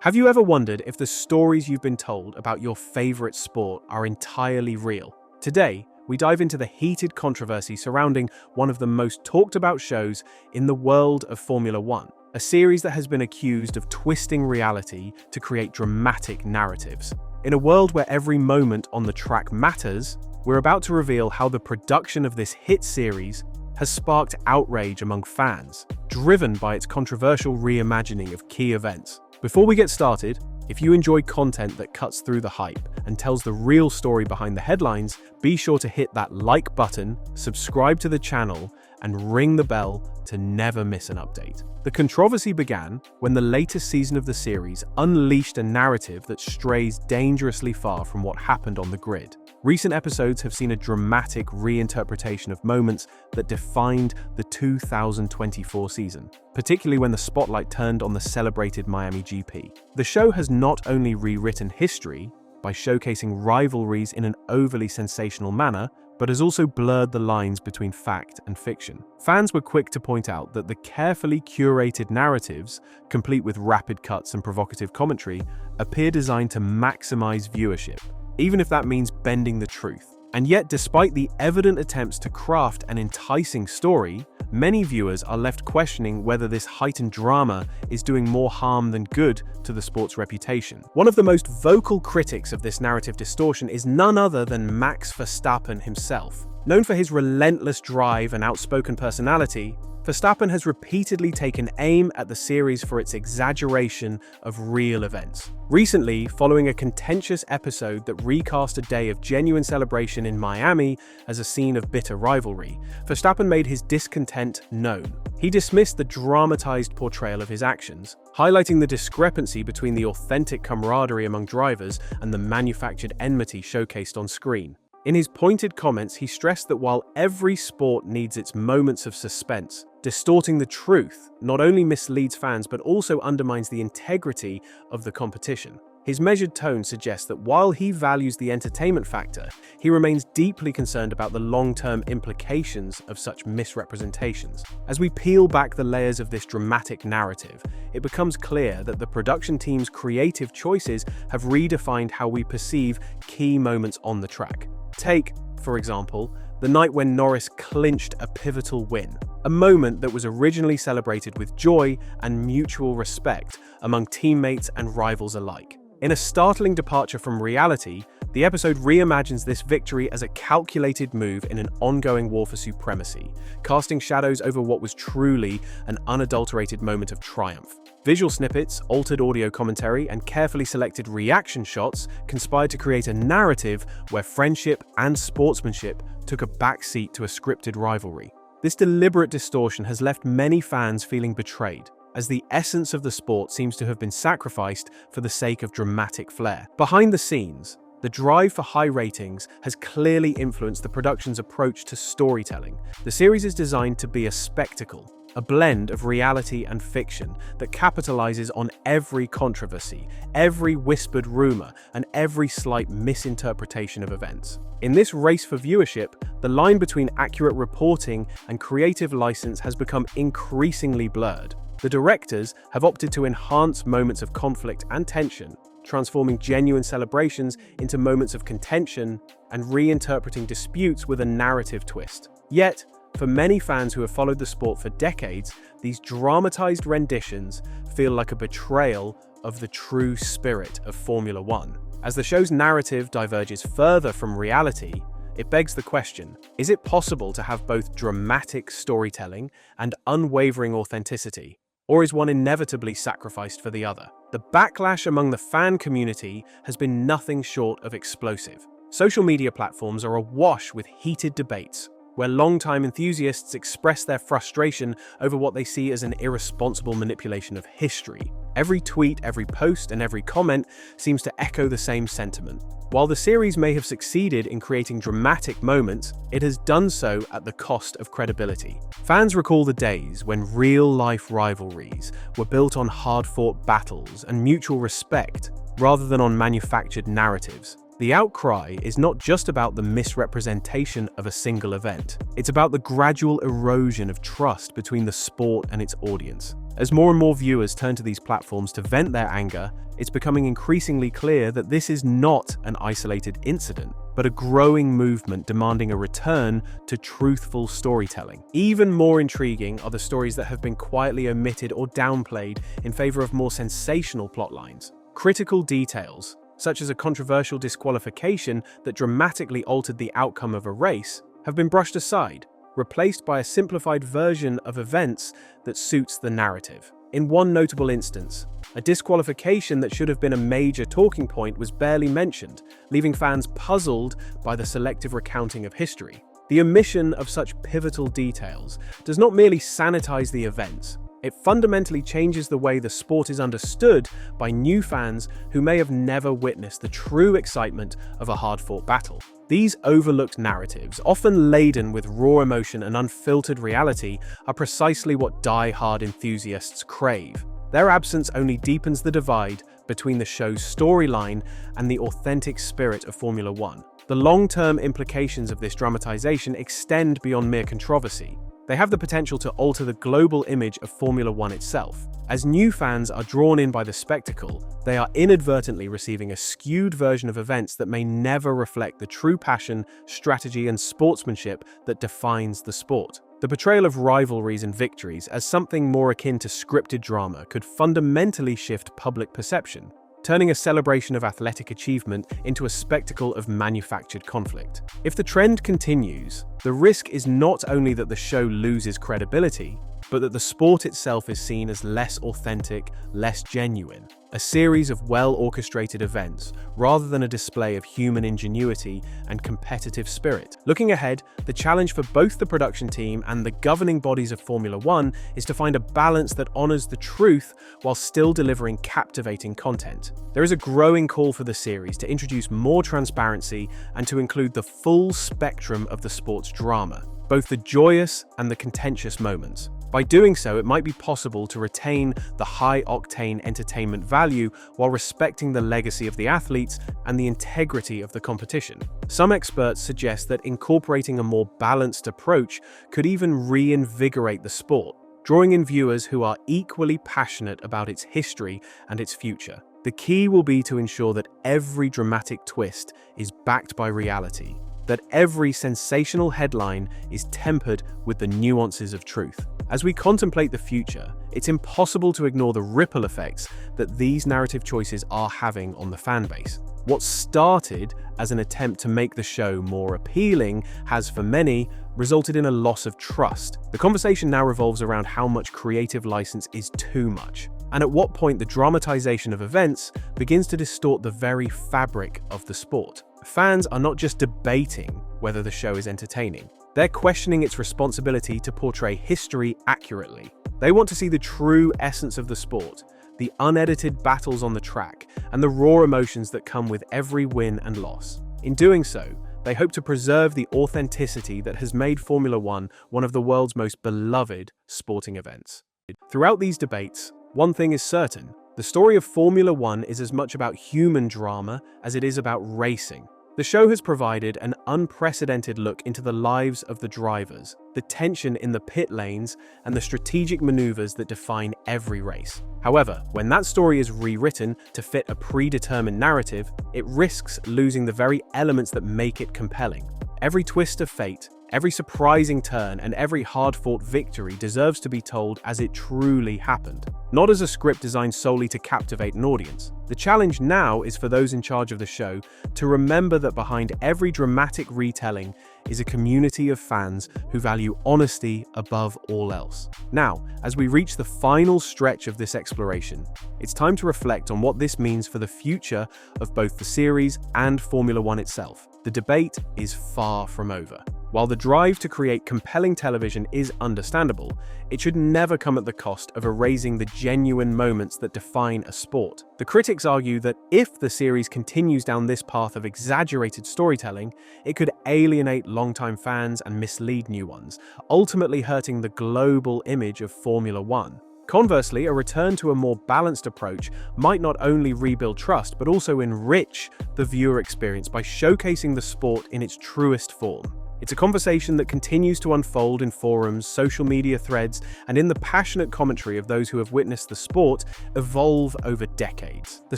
Have you ever wondered if the stories you've been told about your favorite sport are entirely real? Today, we dive into the heated controversy surrounding one of the most talked about shows in the world of Formula One, a series that has been accused of twisting reality to create dramatic narratives. In a world where every moment on the track matters, we're about to reveal how the production of this hit series has sparked outrage among fans, driven by its controversial reimagining of key events. Before we get started, if you enjoy content that cuts through the hype and tells the real story behind the headlines, be sure to hit that like button, subscribe to the channel, and ring the bell to never miss an update. The controversy began when the latest season of the series unleashed a narrative that strays dangerously far from what happened on the grid. Recent episodes have seen a dramatic reinterpretation of moments that defined the 2024 season, particularly when the spotlight turned on the celebrated Miami GP. The show has not only rewritten history by showcasing rivalries in an overly sensational manner, but has also blurred the lines between fact and fiction. Fans were quick to point out that the carefully curated narratives, complete with rapid cuts and provocative commentary, appear designed to maximize viewership, even if that means bending the truth. And yet, despite the evident attempts to craft an enticing story, many viewers are left questioning whether this heightened drama is doing more harm than good to the sport's reputation. One of the most vocal critics of this narrative distortion is none other than Max Verstappen himself. Known for his relentless drive and outspoken personality, Verstappen has repeatedly taken aim at the series for its exaggeration of real events. Recently, following a contentious episode that recast a day of genuine celebration in Miami as a scene of bitter rivalry, Verstappen made his discontent known. He dismissed the dramatized portrayal of his actions, highlighting the discrepancy between the authentic camaraderie among drivers and the manufactured enmity showcased on screen. In his pointed comments, he stressed that while every sport needs its moments of suspense, distorting the truth not only misleads fans but also undermines the integrity of the competition. His measured tone suggests that while he values the entertainment factor, he remains deeply concerned about the long-term implications of such misrepresentations. As we peel back the layers of this dramatic narrative, it becomes clear that the production team's creative choices have redefined how we perceive key moments on the track. Take, for example, the night when Norris clinched a pivotal win, a moment that was originally celebrated with joy and mutual respect among teammates and rivals alike. In a startling departure from reality, the episode reimagines this victory as a calculated move in an ongoing war for supremacy, casting shadows over what was truly an unadulterated moment of triumph. Visual snippets, altered audio commentary, and carefully selected reaction shots conspired to create a narrative where friendship and sportsmanship took a backseat to a scripted rivalry. This deliberate distortion has left many fans feeling betrayed, as the essence of the sport seems to have been sacrificed for the sake of dramatic flair. Behind the scenes, the drive for high ratings has clearly influenced the production's approach to storytelling. The series is designed to be a spectacle, a blend of reality and fiction that capitalizes on every controversy, every whispered rumor, and every slight misinterpretation of events. In this race for viewership, the line between accurate reporting and creative license has become increasingly blurred. The directors have opted to enhance moments of conflict and tension, transforming genuine celebrations into moments of contention and reinterpreting disputes with a narrative twist. Yet, for many fans who have followed the sport for decades, these dramatized renditions feel like a betrayal of the true spirit of Formula One. As the show's narrative diverges further from reality, it begs the question, is it possible to have both dramatic storytelling and unwavering authenticity? Or is one inevitably sacrificed for the other? The backlash among the fan community has been nothing short of explosive. Social media platforms are awash with heated debates, where longtime enthusiasts express their frustration over what they see as an irresponsible manipulation of history. Every tweet, every post, and every comment seems to echo the same sentiment. While the series may have succeeded in creating dramatic moments, it has done so at the cost of credibility. Fans recall the days when real-life rivalries were built on hard-fought battles and mutual respect, rather than on manufactured narratives. The outcry is not just about the misrepresentation of a single event. It's about the gradual erosion of trust between the sport and its audience. As more and more viewers turn to these platforms to vent their anger, it's becoming increasingly clear that this is not an isolated incident, but a growing movement demanding a return to truthful storytelling. Even more intriguing are the stories that have been quietly omitted or downplayed in favor of more sensational plotlines. Critical details, such as a controversial disqualification that dramatically altered the outcome of a race, have been brushed aside, replaced by a simplified version of events that suits the narrative. In one notable instance, a disqualification that should have been a major talking point was barely mentioned, leaving fans puzzled by the selective recounting of history. The omission of such pivotal details does not merely sanitize the events, it fundamentally changes the way the sport is understood by new fans who may have never witnessed the true excitement of a hard-fought battle. These overlooked narratives, often laden with raw emotion and unfiltered reality, are precisely what die-hard enthusiasts crave. Their absence only deepens the divide between the show's storyline and the authentic spirit of Formula One. The long-term implications of this dramatization extend beyond mere controversy. They have the potential to alter the global image of Formula One itself. As new fans are drawn in by the spectacle, they are inadvertently receiving a skewed version of events that may never reflect the true passion, strategy, and sportsmanship that defines the sport. The portrayal of rivalries and victories as something more akin to scripted drama could fundamentally shift public perception, turning a celebration of athletic achievement into a spectacle of manufactured conflict. If the trend continues, the risk is not only that the show loses credibility, but that the sport itself is seen as less authentic, less genuine, a series of well-orchestrated events, rather than a display of human ingenuity and competitive spirit. Looking ahead, the challenge for both the production team and the governing bodies of Formula One is to find a balance that honors the truth while still delivering captivating content. There is a growing call for the series to introduce more transparency and to include the full spectrum of the sport's drama, both the joyous and the contentious moments. By doing so, it might be possible to retain the high-octane entertainment value while respecting the legacy of the athletes and the integrity of the competition. Some experts suggest that incorporating a more balanced approach could even reinvigorate the sport, drawing in viewers who are equally passionate about its history and its future. The key will be to ensure that every dramatic twist is backed by reality, that every sensational headline is tempered with the nuances of truth. As we contemplate the future, it's impossible to ignore the ripple effects that these narrative choices are having on the fan base. What started as an attempt to make the show more appealing has, for many, resulted in a loss of trust. The conversation now revolves around how much creative license is too much, and at what point the dramatization of events begins to distort the very fabric of the sport. Fans are not just debating whether the show is entertaining. They're questioning its responsibility to portray history accurately. They want to see the true essence of the sport, the unedited battles on the track, and the raw emotions that come with every win and loss. In doing so, they hope to preserve the authenticity that has made Formula One one of the world's most beloved sporting events. Throughout these debates, one thing is certain: the story of Formula One is as much about human drama as it is about racing. The show has provided an unprecedented look into the lives of the drivers, the tension in the pit lanes, and the strategic maneuvers that define every race. However, when that story is rewritten to fit a predetermined narrative, it risks losing the very elements that make it compelling. Every twist of fate, every surprising turn, and every hard-fought victory deserves to be told as it truly happened, not as a script designed solely to captivate an audience. The challenge now is for those in charge of the show to remember that behind every dramatic retelling is a community of fans who value honesty above all else. Now, as we reach the final stretch of this exploration, it's time to reflect on what this means for the future of both the series and Formula One itself. The debate is far from over. While the drive to create compelling television is understandable, it should never come at the cost of erasing the genuine moments that define a sport. The critics argue that if the series continues down this path of exaggerated storytelling, it could alienate longtime fans and mislead new ones, ultimately hurting the global image of Formula One. Conversely, a return to a more balanced approach might not only rebuild trust, but also enrich the viewer experience by showcasing the sport in its truest form. It's a conversation that continues to unfold in forums, social media threads, and in the passionate commentary of those who have witnessed the sport evolve over decades. The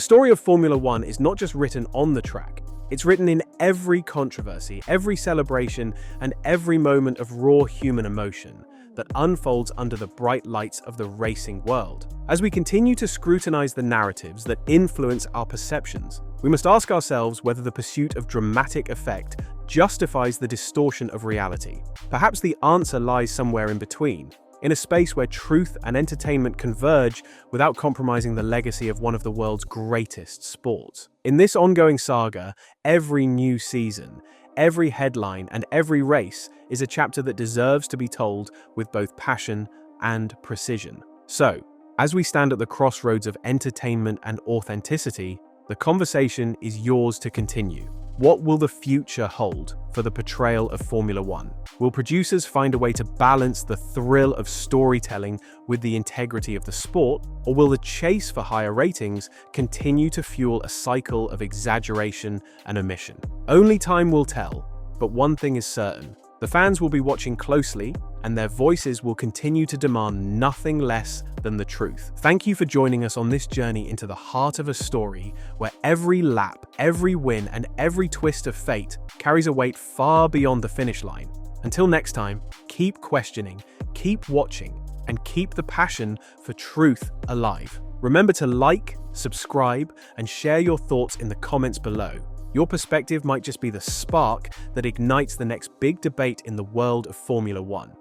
story of Formula One is not just written on the track. It's written in every controversy, every celebration, and every moment of raw human emotion that unfolds under the bright lights of the racing world. As we continue to scrutinize the narratives that influence our perceptions, we must ask ourselves whether the pursuit of dramatic effect justifies the distortion of reality. Perhaps the answer lies somewhere in between, in a space where truth and entertainment converge without compromising the legacy of one of the world's greatest sports. In this ongoing saga, every new season, every headline, and every race is a chapter that deserves to be told with both passion and precision. So, as we stand at the crossroads of entertainment and authenticity, the conversation is yours to continue. What will the future hold for the portrayal of Formula One? Will producers find a way to balance the thrill of storytelling with the integrity of the sport, or will the chase for higher ratings continue to fuel a cycle of exaggeration and omission? Only time will tell, but one thing is certain. The fans will be watching closely, and their voices will continue to demand nothing less than the truth. Thank you for joining us on this journey into the heart of a story where every lap, every win, and every twist of fate carries a weight far beyond the finish line. Until next time, keep questioning, keep watching, and keep the passion for truth alive. Remember to like, subscribe, and share your thoughts in the comments below. Your perspective might just be the spark that ignites the next big debate in the world of Formula One.